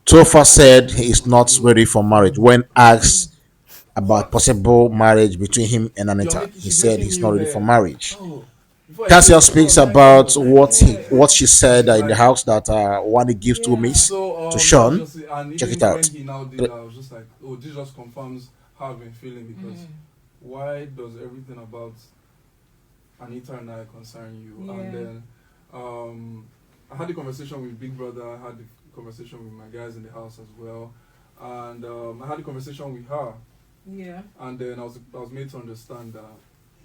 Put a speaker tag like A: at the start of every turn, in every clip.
A: Topher said he is not ready for marriage. When asked about
B: What?
A: possible marriage between him and
B: You're
A: Anita,
B: making
A: he
B: she's
A: said
B: making
A: he's
B: real
A: not ready for
B: hair.
A: marriage.
B: Oh, before I
A: Kassia
B: say,
A: speaks
B: oh, thank
A: about
B: God, like
A: what she said in the
B: like
A: house that Wani gives to
C: Yeah.
A: Miss
B: so.
A: to
B: That was
A: Sean.
B: just it. And
A: Check it
B: even when
A: out.
B: he now did that, I was just like, oh, this just confirms how I've been feeling because why does everything about Anita and I concern you? And
C: Yeah.
B: then um, I had the conversation with Big Brother. I had the conversation with my guys in the house as well, and I had the conversation with her.
C: Yeah.
B: And then I was made to understand that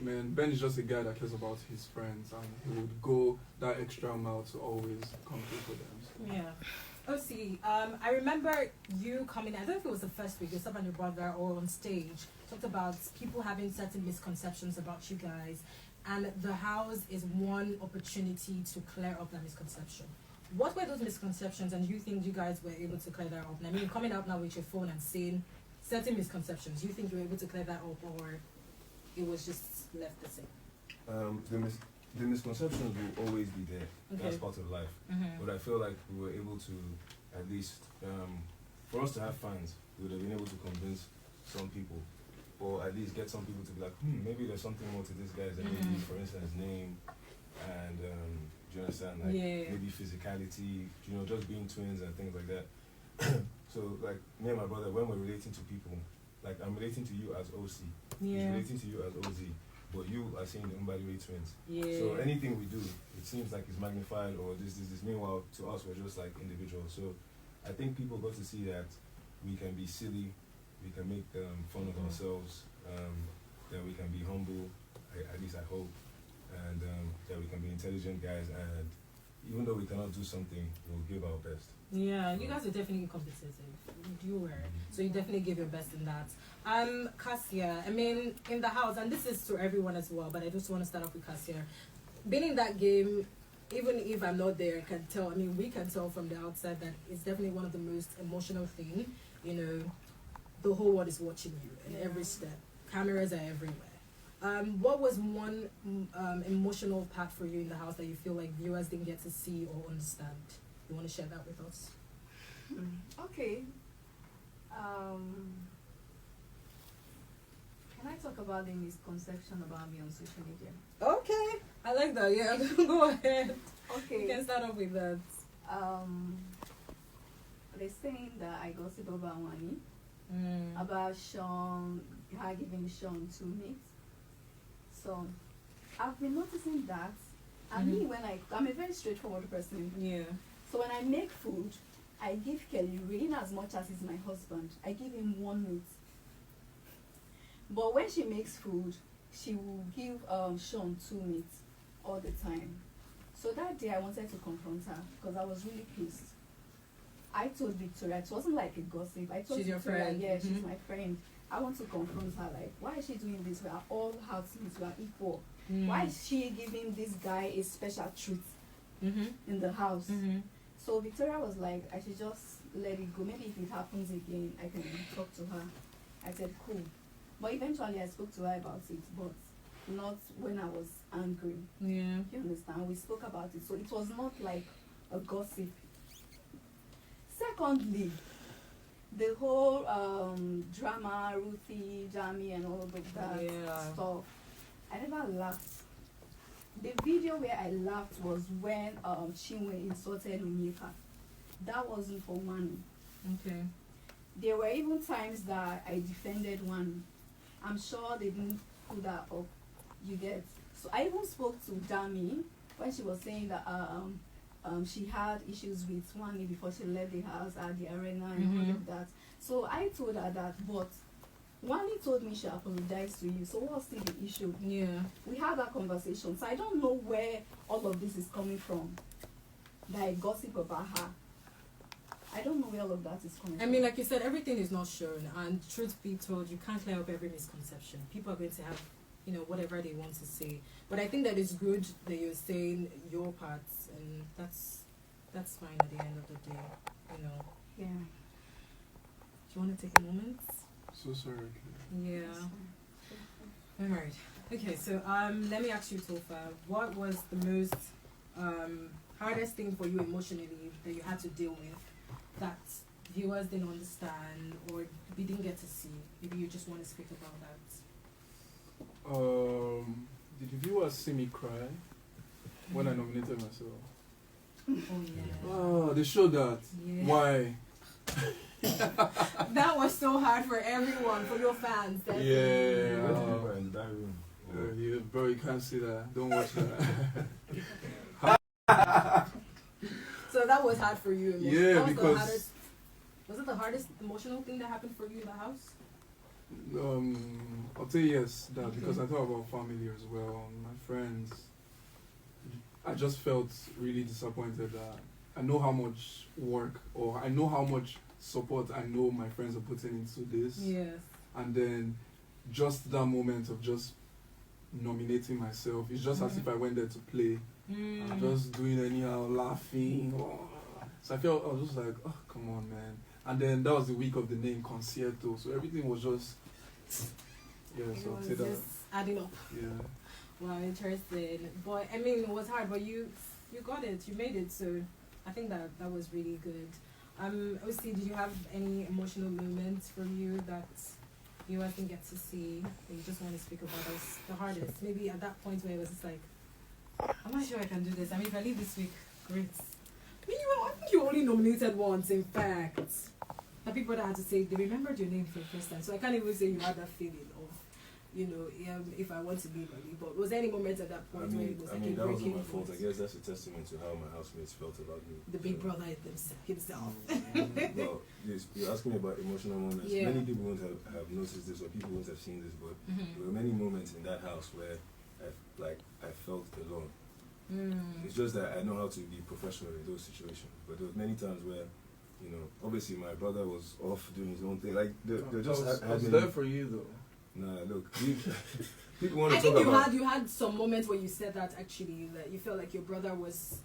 B: man, Ben is just a guy that cares about his friends and he would go that extra mile to always come through for them. So.
C: Yeah. Ocee, I remember you coming. I don't know if it was the first week, yourself and your brother, or on stage, talked about people having certain misconceptions about you guys, and the house is one opportunity to clear up that misconception. What were those misconceptions, and you think you guys were able to clear that up? And I mean, coming out now with your phone and saying certain misconceptions, you think you were able to clear that up, or it was just left the same?
D: Um, the, mis- the misconceptions will always be there.
C: Okay.
D: That's part of life.
C: Mm-hmm.
D: But I feel like we were able to, at least, for us to have fans, we would have been able to convince some people, or at least get some people to be like, maybe there's something more to this guy's than maybe, for instance, name, and do you understand? Like
C: Yeah.
D: maybe physicality, just being twins and things like that. So like me and my brother, when we're relating to people, like I'm relating to you as Ocee, he's
C: Yeah.
D: relating to you as Oz, but you are saying the Umbadiwe twins.
C: Yeah.
D: So anything we do, it seems like it's magnified or this. Meanwhile, to us, we're just like individuals. So I think people got to see that we can be silly, we can make fun of ourselves, that we can be humble, at least I hope, and that we can be intelligent guys. And even though we cannot do something, we'll give our best.
C: Yeah, you guys are definitely competitive. You were. So you definitely give your best in that. Kassia, I mean, in the house, and this is to everyone as well, but I just want to start off with Kassia. Being in that game, even if I'm not there, I can tell, I mean, we can tell from the outside that it's definitely one of the most emotional thing. You know, the whole world is watching you in every step. Cameras are everywhere. What was one emotional part for you in the house that you feel like viewers didn't get to see or understand? You want to share that with us?
E: Okay. Can I talk about the misconception about me on social media?
C: Okay, I like that. Yeah, go ahead.
E: Okay.
C: You can start off with that.
E: Um, they're saying that I gossip about Wani, about Sean, her giving Sean 2 meat. So I've been noticing that. And me, when I'm a very straightforward person.
C: Yeah.
E: So when I make food, I give Kelly Rain as much as he's my husband. I give him 1 meat. But when she makes food, she will give Sean 2 meat all the time. So that day I wanted to confront her because I was really pissed. I told Victoria, it wasn't like a gossip. I told
C: She's your
E: Victoria,
C: friend.
E: yeah, she's my friend. I want to confront her, like, why is she doing this? We are all housemates, we are equal. Why is she giving this guy a special treat in the house? So Victoria was like, I should just let it go. Maybe if it happens again, I can talk to her. I said, cool. But eventually I spoke to her about it, but not when I was angry.
C: Yeah.
E: You understand? We spoke about it. So it was not like a gossip. Secondly, the whole drama, Ruthie, Jamie, and all of that stuff, I never laughed. The video where I laughed was when Chinwe insulted Onyeka. That wasn't for one.
C: Okay.
E: There were even times that I defended one. I'm sure they didn't put that up. You get. So I even spoke to Dami when she was saying that she had issues with Wani before she left the house at the arena and all of that. So I told her that, but Wani told me she apologized to you. So what's still the issue?
C: Yeah.
E: We had that conversation. So I don't know where all of this is coming from. That I gossip about her. I don't know where all of that is coming from.
C: I mean, like you said, everything is not shown, and truth be told, you can't clear up every misconception. People are going to have, whatever they want to say. But I think that it's good that you're saying your parts, and that's fine at the end of the day.
E: Yeah.
C: Do you want to take a moment?
B: So sorry.
C: Yeah. All right. Okay. So let me ask you, Topher, what was the most hardest thing for you emotionally that you had to deal with that viewers didn't understand or we didn't get to see? Maybe you just want to speak about that.
B: Did the viewers see me cry when I nominated myself?
C: Oh yeah.
B: Oh, they showed that.
C: Yeah.
B: Why?
C: That was so hard for everyone, for your fans. Definitely.
B: Yeah.
D: In that room.
B: Bro, you can't see that. Don't watch that.
C: So that was hard for you.
B: Yeah,
C: That was
B: because-
C: the hardest. Was it the hardest emotional thing that happened for you in the house?
B: I'll say yes, that
C: Okay.
B: because I thought about family as well, my friends. I just felt really disappointed that I know how much work or I know how much support I know my friends are putting into this,
C: Yes.
B: and then just that moment of just nominating myself, it's just as if I went there to play. I'm just doing anyhow, laughing. So I was just like, oh, come on, man. And then that was the week of the name Concierto, so everything was just, yeah,
C: It
B: so I'll
C: was
B: say that,
C: just adding up.
B: yeah.
C: Wow, interesting. But I mean, it was hard, but you got it. You made it. So I think that was really good. Ocee, did you have any emotional moments from you that you didn't get to see that you just want to speak about as the hardest? Maybe at that point where it was just like, I'm not sure I can do this. I mean, if I leave this week, great. I think you only nominated once, in fact. The people that had to say they remembered your name for the first time. So I can't even say you had that feeling of, if I want to leave, I leave. But was there any moment at that point where it was like a
D: that wasn't
C: breaking
D: my fault. I
C: point?
D: guess that's a testament to how my housemates felt about me.
C: The big
D: So-
C: brother himself.
D: Well, you're asking me about emotional moments.
C: Yeah.
D: Many people won't have noticed this, or people won't have seen this, but there were many moments in that house where I felt alone. It's just that I know how to be professional in those situations. But there were many times where, obviously my brother was off doing his own thing. Like they just
B: I was
D: had
B: there for you though.
D: Nah, look, people want to
C: I
D: talk
C: think
D: about.
C: you had some moments where you said that actually that you felt like your brother was,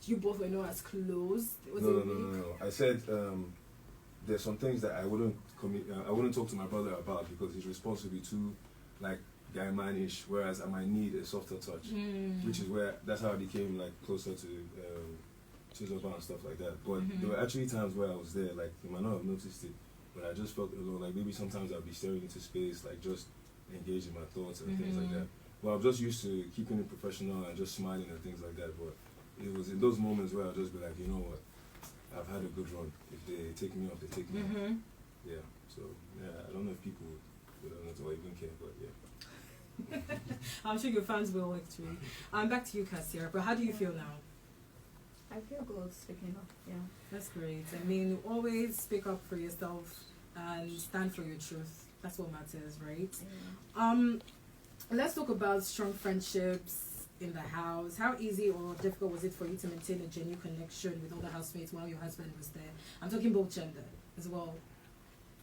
C: you both were not as close. Was it weak?
D: No. I said there's some things that I wouldn't talk to my brother about because his response would be too like guy manish, whereas I might need a softer touch, which is where that's how I became like closer to Zoba and stuff like that. But there were actually times where I was there, like you might not have noticed it, but I just felt alone. Like maybe sometimes I'd be staring into space, like just engaging my thoughts and things like that. Well, I'm just used to keeping it professional and just smiling and things like that. But it was in those moments where I'll just be like, you know what, I've had a good run. If they take me off, they take me off. Yeah. So yeah, I don't know if people would or even care, but yeah.
C: I'm sure your fans will actually. Back to you, Kassia. But how do you feel now?
E: I feel good speaking up. Yeah.
C: That's great. I mean, always speak up for yourself and stand for your truth. That's what matters, right?
E: Yeah.
C: Let's talk about strong friendships in the house. How easy or difficult was it for you to maintain a genuine connection with other housemates while your husband was there? I'm talking both gender as well.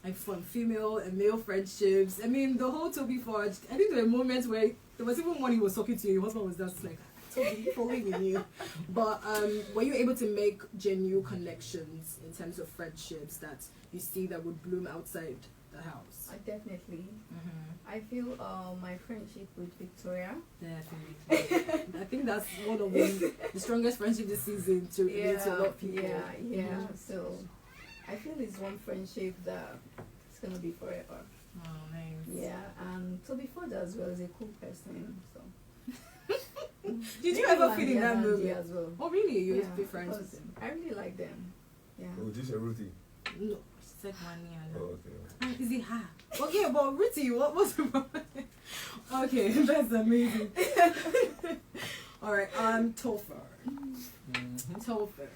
C: Like from female and male friendships. I mean, the whole Toby forged. I think there were moments where there was even when he was talking to you, your husband was just like, Toby, falling in you. But were you able to make genuine connections in terms of friendships that you see that would bloom outside the house?
E: I definitely. I feel my friendship with Victoria.
C: Definitely. I think that's one of the strongest friendship this season to relate to a lot of people.
E: Yeah. So I feel it's one friendship that it's gonna be forever.
C: Oh, nice.
E: Yeah, and Toby Ford as well is a cool person. So
C: Did you ever feel in that
E: Andy
C: movie?
E: as well?
C: Oh, really? You
E: Yeah,
C: used to be friends
E: because
C: with him?
E: I really like them. Yeah.
D: Oh, this is Ruthie.
C: No, she said money and
D: Oh, okay.
C: is it her? Okay, but Ruthie, what was the problem? Okay, that's amazing. Alright, Topher. Topher.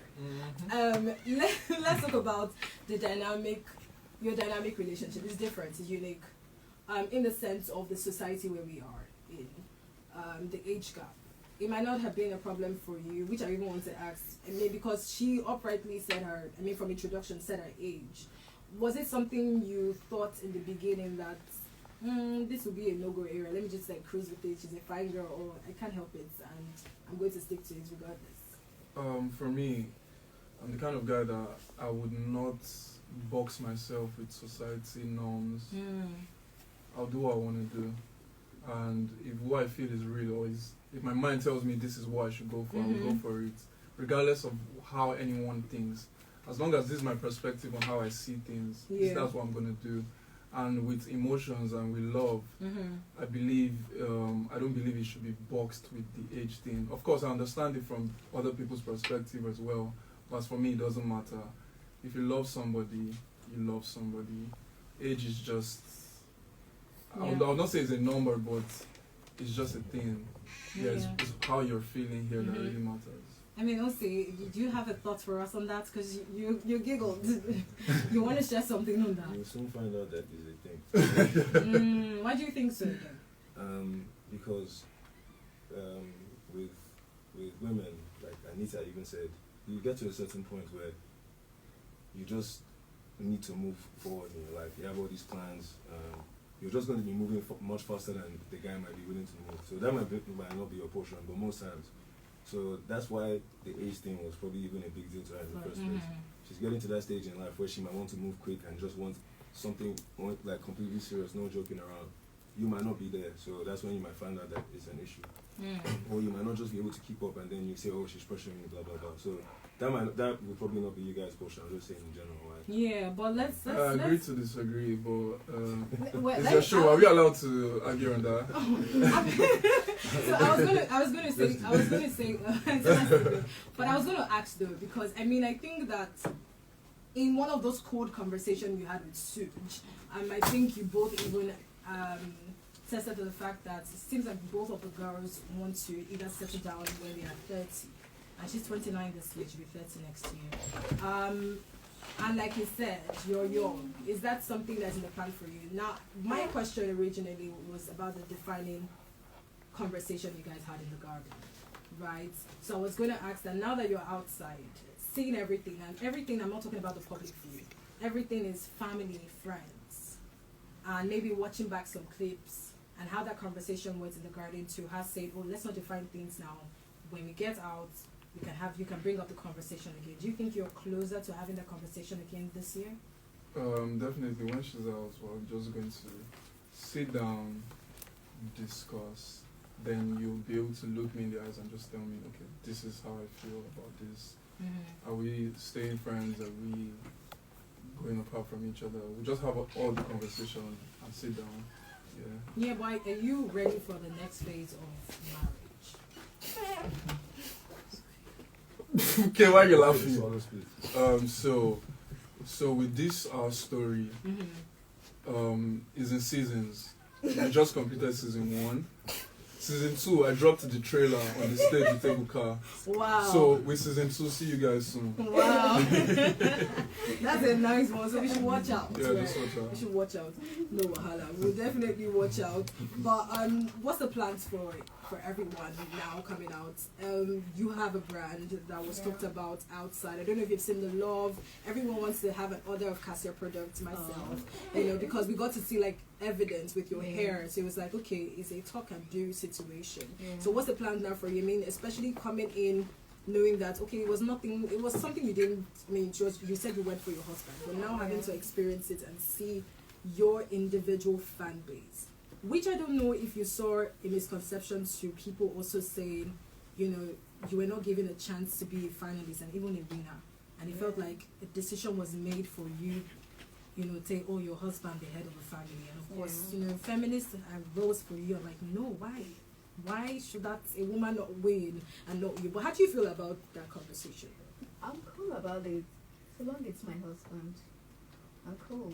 C: Let's talk about your dynamic relationship. It's different, it's unique. In the sense of the society where we are in, the age gap. It might not have been a problem for you, which I even want to ask. I mean, because she uprightly said from introduction, said her age. Was it something you thought in the beginning that this would be a no-go area? Let me just like cruise with it. She's a fine girl, or I can't help it, and I'm going to stick to it regardless.
B: For me, I'm the kind of guy that I would not box myself with society norms. I'll do what I want to do, and if what I feel is real, or if my mind tells me this is what I should go for, I will go for it, regardless of how anyone thinks. as long as this is my perspective on how I see things, that's what I'm gonna do. And with emotions and with love, I believe I don't believe it should be boxed with the age thing. Of course, I understand it from other people's perspective as well, but as for me, it doesn't matter. If you love somebody, you love somebody. Age is just, I'll not say it's a number, but it's just a thing. It's how you're feeling here that really matters.
C: I mean, Ocee, do you have a thought for us on that? Because you giggled. You want to share something on that?
D: You'll soon find out that is a thing.
C: Why do you think so then?
D: Because with women, like Anita even said, you get to a certain point where you just need to move forward in your life. You have all these plans. You're just going to be moving much faster than the guy might be willing to move. So that might not be your portion, but most times. So that's why the age thing was probably even a big deal to her in the first place. She's getting to that stage in life where she might want to move quick and just want something like completely serious, no joking around. You might not be there, so that's when you might find out that it's an issue. Or you might not just be able to keep up, and then you say, oh, she's pressuring me, blah blah blah. So that will probably not be you guys' portion. I'm just saying in general. Right?
C: Yeah, but let's
B: I agree to disagree, but
C: well,
B: it's your show. Are we allowed to argue on that?
C: So I was gonna say, but I was gonna ask though, because I mean I think that in one of those cold conversations you had with Suj, I think you both even tested to the fact that it seems like both of the girls want to either settle down when they are 30, and she's 29 this year, she'll be 30 next year. And like you said, you're young. Is that something that's in the plan for you? Now, my question originally was about the defining conversation you guys had in the garden, right? So I was going to ask that now that you're outside, seeing everything, and everything, I'm not talking about the public view, everything is family, friends, and maybe watching back some clips and how that conversation went in the garden to her saying, oh, let's not define things now. When we get out, you can bring up the conversation again. Do you think you're closer to having that conversation again this year?
B: Definitely. When she's out, we're just going to sit down, discuss. Then you'll be able to look me in the eyes and just tell me, okay, this is how I feel about this. Are we staying friends? Are we going apart from each other? We just have all the conversation and sit down.
C: Yeah, but are you ready for the next phase of marriage?
B: Okay, why are you laughing? So with this story, is in seasons. We just completed season 1. Season 2, I dropped the trailer on the stage with Ebuka.
C: Wow.
B: So with season 2, see you guys soon.
C: Wow. That's a nice one. So we should watch out.
B: Yeah,
C: right?
B: just watch out.
C: We should watch out. No wahala. We'll definitely watch out. But what's the plans for everyone now coming out? You have a brand that was talked about outside. I don't know if you've seen the love. Everyone wants to have an order of Kassia products. Myself, because we got to see like evidence with your hair. So it was like, okay, it's a talk and do situation. So what's the plan now for you? I mean, especially coming in knowing that okay, it was something you didn't, I mean, you said you went for your husband, but now having to experience it and see your individual fan base, which I don't know if you saw a misconception to people also saying, you were not given a chance to be a finalist and even a winner, and it felt like a decision was made for you, say, oh, your husband, the head of the family, and of course, feminists rose for you. I'm like, no, why? Why should that a woman not win and not you? But how do you feel about that conversation?
E: I'm cool about it, so long it's my husband. I'm cool.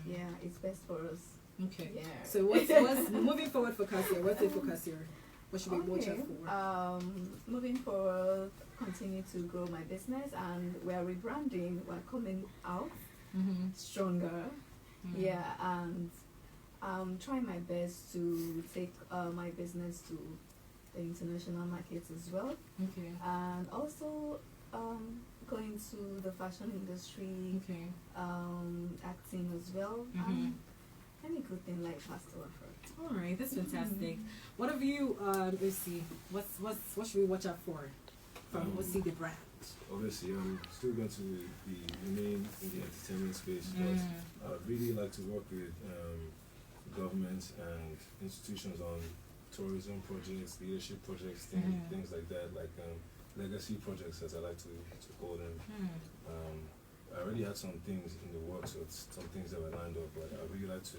E: Yeah, it's best for us.
C: Okay.
E: Yeah.
C: So what's moving forward for Kassia? What's it for Kassia? What should we watch out for?
E: Moving forward, continue to grow my business, and we're rebranding. We're coming out stronger. Yeah, and I'm trying my best to take my business to the international markets as well.
C: Okay.
E: And also going to the fashion industry,
C: Okay.
E: acting as well. Any good thing life has to offer.
C: All right, that's fantastic. What have you, Ocee? What should we watch out for from Ocee the brand?
D: Obviously, I'm still going to remain in the entertainment space, but I'd really like to work with governments and institutions on tourism projects, leadership projects, things like that, like legacy projects, as I like to call them. I already had some things in the works, or some things that were lined up, but I really like to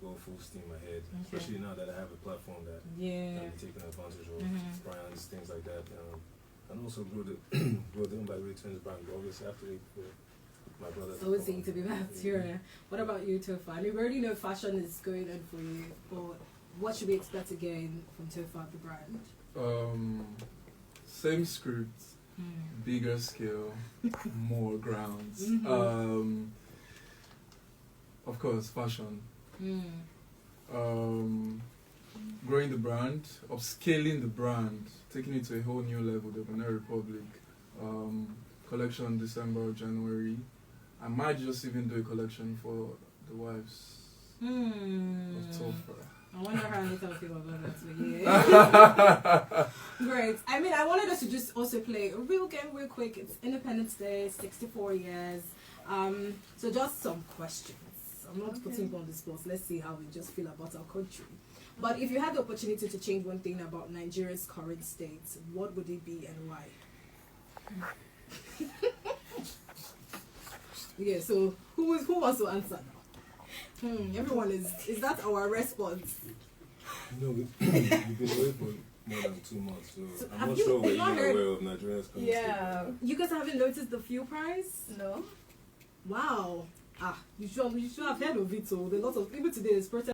D: go full steam ahead, especially now that I have a platform that can be taken advantage of, brands, things like that, and also grow the grow the by Twins brand. But obviously, I have to wait for my brother.
C: So it's to be back here. What about you, Topher? I mean, we already know fashion is going on for you, but what should we expect again from Topher, the brand?
B: Same script, bigger scale, more grounds. Of course, fashion. Growing the brand, upscaling the brand, taking it to a whole new level. The Benin Republic collection December or January. I might just even do a collection for the wives of Topher.
C: I wonder how many times people about that to you. Great. I mean, I wanted us to just also play a real game real quick. It's Independence Day, 64 years. So just some questions. I'm not putting you on the spot. Let's see how we just feel about our country. But if you had the opportunity to change one thing about Nigeria's current state, what would it be and why? Yeah, so who wants to answer now? Everyone is that our response?
D: No, we've been away for more than 2 months, so I'm not sure we're even aware of Nigeria's current state.
C: You guys haven't noticed the fuel price?
E: No.
C: Wow. You should have heard of it. So a lot of people today is protesting.